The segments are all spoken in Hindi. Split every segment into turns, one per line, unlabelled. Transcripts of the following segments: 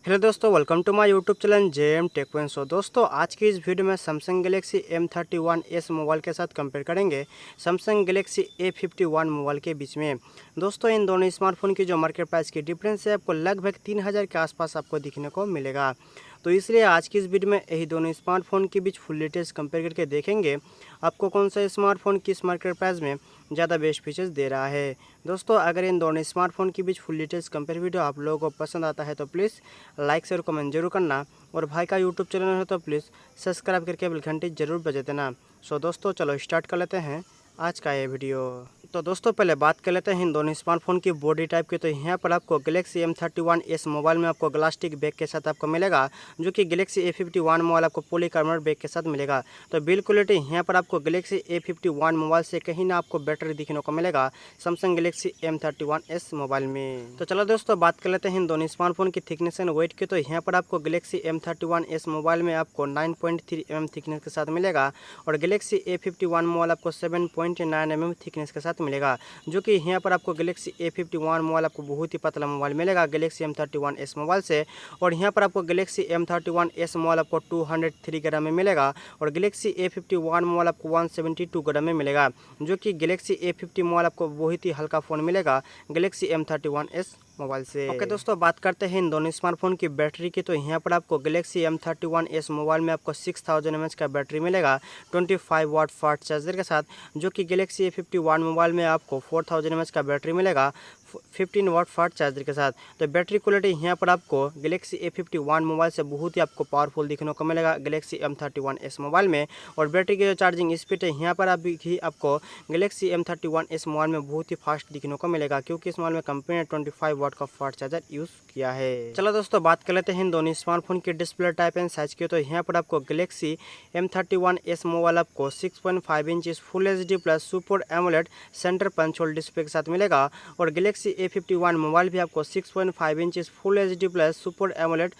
हेलो दोस्तों, welcome to my YouTube channel JM tech point. So दोस्तों, आज की इस वीडियो में सैमसंग गैलेक्सी M31s मोबाइल के साथ कंपेयर करेंगे सैमसंग गैलेक्सी A51 मोबाइल के बीच में। दोस्तों, इन दोनों स्मार्टफोन की जो मार्केट प्राइस की डिफरेंस है आपको लगभग 3000 के आसपास आपको दिखने को मिलेगा। तो इसलिए आज की इस वीडियो में यही दोनों स्मार्टफोन के बीच फुल डिटेल्स कंपेयर करके देखेंगे आपको कौन सा स्मार्टफोन किस मार्केट प्राइस में ज़्यादा बेस्ट फीचर्स दे रहा है। दोस्तों, अगर इन दोनों स्मार्टफोन के बीच फुल डिटेल्स कंपेयर वीडियो आप लोगों को पसंद आता है तो प्लीज़ लाइक शेयर कमेंट जरूर करना, और भाई का यूट्यूब चैनल है तो प्लीज़ सब्सक्राइब करके बेल घंटी जरूर बजा देना। सो दोस्तों, चलो स्टार्ट कर लेते हैं आज का ये वीडियो। तो दोस्तों, पहले बात कर लेते हैं इन दोनों स्मार्टफोन की बॉडी टाइप की। तो यहाँ पर आपको गैलेक्सी M31s मोबाइल में आपको ग्लास्टिक बैक के साथ आपको मिलेगा, जो कि गैलेक्सी A51 मोबाइल आपको पॉलीकार्बोनेट बैक के साथ मिलेगा। तो बिल्ड क्वालिटी यहाँ पर आपको गैलेक्सी A51 मोबाइल से कहीं ना आपको बेटर दिखने को मिलेगा सैमसंग गैलेक्सी M31s मोबाइल में। तो चलो दोस्तों, बात कर लेते हैं इन दोनों स्मार्टफोन की थिकनेस एंड वेट की। तो यहाँ पर आपको गैलेक्सी M31s मोबाइल में आपको 9.3 mm थिकनेस के साथ मिलेगा, और गैलेक्सी A51 मोबाइल आपको 7.9 mm थिकनेस के साथ मिलेगा, जो कि यहाँ पर आपको गैलेक्सी A51 मोबाइल आपको बहुत ही पतला मोबाइल मिलेगा गैलेक्सी M31s मोबाइल से। और यहाँ पर आपको गैलेक्सी M31s मोबाइल आपको 203 ग्राम में मिलेगा, और गैलेक्सी A51 मोबाइल आपको 172 ग्राम में मिलेगा, जो कि गैलेक्सी A50 मोबाइल आपको बहुत ही हल्का फ़ोन मिलेगा गैलेक्सी M31s मोबाइल से। ओके दोस्तों, बात करते हैं इन दोनों स्मार्टफोन की बैटरी की। तो यहाँ पर आपको गैलेक्सी M31s मोबाइल में आपको 6000 mAh का बैटरी मिलेगा 25 वाट फास्ट चार्जर के साथ, जो कि गैलेक्सी A51 मोबाइल में आपको 4000 mAh का बैटरी मिलेगा 15 वाट फास्ट चार्जर के साथ। तो बैटरी क्वालिटी यहाँ पर आपको गैलेक्सी A51 मोबाइल से बहुत ही आपको पावरफुल दिखने को मिलेगा गैलेक्सी M31s मोबाइल में। और बैटरी की जो चार्जिंग स्पीड है यहाँ पर अभी आपको गैलेक्सी M31s मोबाइल में बहुत ही फास्ट दिखने को मिलेगा, क्योंकि इस मोबाइल में कंपनी ने 25 वाट का फास्ट चार्जर यूज़ किया है। चलो दोस्तों, बात कर लेते हैं इन दोनों स्मार्टफोन की डिस्प्ले टाइप एंड साइज की। तो यहाँ पर आपको गैलेक्सी M31s मोबाइल आपको 6.5 inch full HD plus super AMOLED centre punch hole display के साथ मिलेगा, और गैलेक्सी A51 मोबाइल भी आपको 6.5 inch full HD plus super AMOLED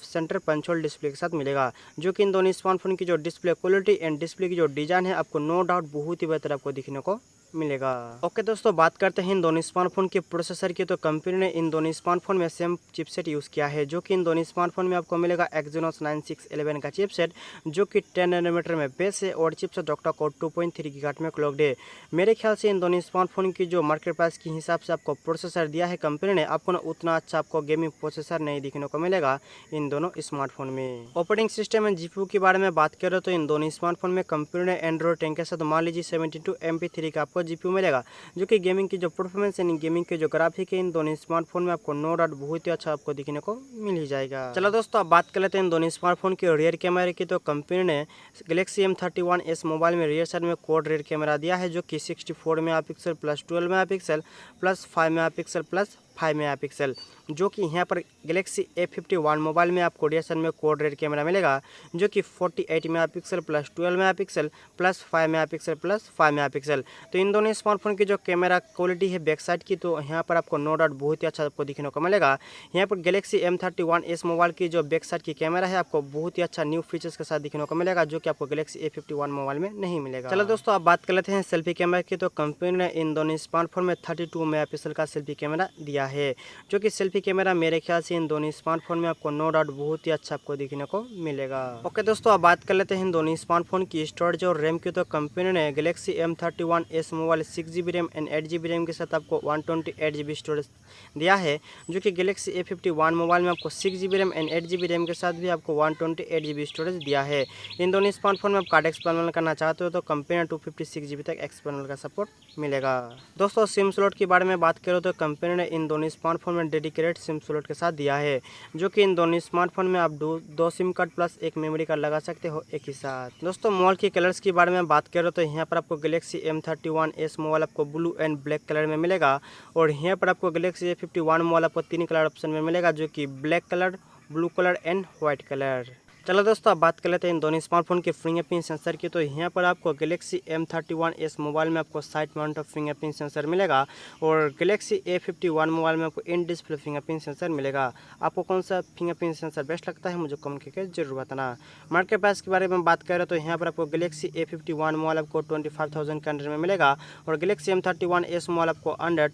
centre punch hole display के साथ मिलेगा, जो कि इन दोनों स्मार्टफोन की जो डिस्प्ले क्वालिटी एंड डिस्प्ले की जो डिज़ाइन है आपको नो डाउट बहुत ही बेहतर आपको दिखने को मिलेगा। ओके दोस्तों, बात करते हैं इन दोनों स्मार्टफोन के प्रोसेसर की। तो कंपनी ने इन दोनों स्मार्टफोन में सेम चिपसेट यूज़ किया है, जो कि इन दोनों स्मार्टफोन में आपको मिलेगा Exynos 9611 का चिपसेट, जो कि 10 नैनोमीटर में बेस है, और चिपसेट ऑक्टा कोर 2.3 गीगाहर्ट्ज में क्लॉक्ड है। मेरे ख्याल से इन दोनों स्मार्टफोन की जो मार्केट प्राइस के हिसाब से आपको प्रोसेसर दिया है कंपनी ने, आपको ना उतना अच्छा आपको गेमिंग प्रोसेसर नहीं दिखने को मिलेगा इन दोनों स्मार्टफोन में। ऑपरेटिंग सिस्टम एंड GPU के बारे में बात करें तो इन दोनों स्मार्टफोन में कंपनी ने एंड्रॉइड 10 के साथ Mali-G72 MP3 का आपको GPU मिलेगा, जो कि गेमिंग की जो परफॉर्मेंस है, गेमिंग के जो ग्राफिक है, इन दोनों स्मार्टफोन में आपको नो डाउट बहुत ही अच्छा आपको दिखने को मिल ही जाएगा। चलो दोस्तों, अब बात कर लेते हैं इन दोनों स्मार्टफोन के रियर कैमरे की। तो कंपनी ने गैलेक्सी M31s मोबाइल में रियर साइड में क्वाड रियर कैमरा दिया है, जो कि 64 megapixel plus 12 megapixel plus 5 megapixel plus 5 megapixel, जो कि यहाँ पर गैलेक्सी A51 मोबाइल में आपको रियर साइड में क्वाड रियर कैमरा मिलेगा, जो कि 48 megapixel plus 12 megapixel plus 5 megapixel plus 5 megapixel. तो इन दोनों स्मार्टफोन की जो कैमरा क्वालिटी है बैक साइड की, तो यहाँ पर आपको नो डाउट बहुत ही अच्छा आपको दिखने को मिलेगा। यहाँ पर गैलेक्सी M31s मोबाइल की जो बैक साइड की कैमरा है आपको बहुत ही अच्छा न्यू फीचर्स के साथ दिखने को मिलेगा, जो कि आपको गैलेक्सी A51 मोबाइल में नहीं मिलेगा। चलो दोस्तों, अब बात कर लेते हैं सेल्फी कैमरा की। तो कंपनी ने इन दोनों स्मार्टफोन में 32 मेगापिक्सल का सेल्फी कैमरा दिया है, जो कि सेल्फी कैमरा मेरे ख्याल से इन दोनों स्मार्टफोन में आपको नो डाउट बहुत ही अच्छा आपको दिखने को मिलेगा। ओके दोस्तों, अब बात कर लेते हैं इन दोनों स्मार्टफोन की स्टोरेज और रैम की। तो कंपनी ने Galaxy M31s mobile 6GB RAM and 8GB RAM के साथ आपको 128GB स्टोरेज दिया है, जो कि गैलेक्सी A51 मोबाइल में आपको 6GB RAM and 8GB RAM के साथ भी आपको 128GB स्टोरेज दिया है। इन दोनों स्मार्टफोन में आप कार्ड एक्सटर्नल करना चाहते हो तो कंपनी ने 256GB तक एक्सटर्नल का सपोर्ट मिलेगा। दोस्तों, सिम स्लॉट के बारे में बात करो तो कंपनी ने इन दोनों स्मार्टफोन में डेडिकेटेड सिम स्लॉट के साथ दिया है, जो कि इन दोनों स्मार्टफोन में आप दो सिम कार्ड प्लस एक मेमोरी कार्ड लगा सकते हो एक ही साथ। दोस्तों, मोबाइल के कलर्स के बारे में बात करो तो यहाँ पर आपको गैलेक्सी M31s मोबाइल आपको ब्लू एंड ब्लैक कलर में मिलेगा, और यहाँ पर आपको गैलेक्सी A51 मोबाइल आपको 3 कलर ऑप्शन में मिलेगा, जो कि black colour, blue colour and white colour. चलो दोस्तों, अब बात कर लेते हैं इन दोनों स्मार्टफोन के फिंगरप्रिंट सेंसर की। तो यहाँ पर आपको गैलेक्सी M31s मोबाइल में आपको साइड माउंट फिंगरप्रिंट सेंसर मिलेगा और गैलेक्सी A51 मोबाइल में आपको इन डिस्प्ले फिंगरप्रिंट सेंसर मिलेगा। आपको कौन सा फिंगरप्रिंट सेंसर बेस्ट लगता है मुझे कमेंट करके जरूर बताना। मार्केट प्राइस के बारे में बात करें तो यहाँ पर आपको गैलेक्सी A51 मोबाइल आपको 25,000 के अंडर में मिलेगा और गैलेक्सी M31s मोबाइल आपको अंडर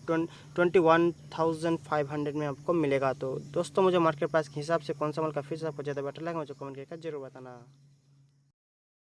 21,500 में आपको मिलेगा। तो दोस्तों, मुझे मार्केट प्राइस के हिसाब से कौन सा मोबाइल का फीस आपको ज़्यादा बेटर लगा मुझे कमेंट करके जरूर बताना।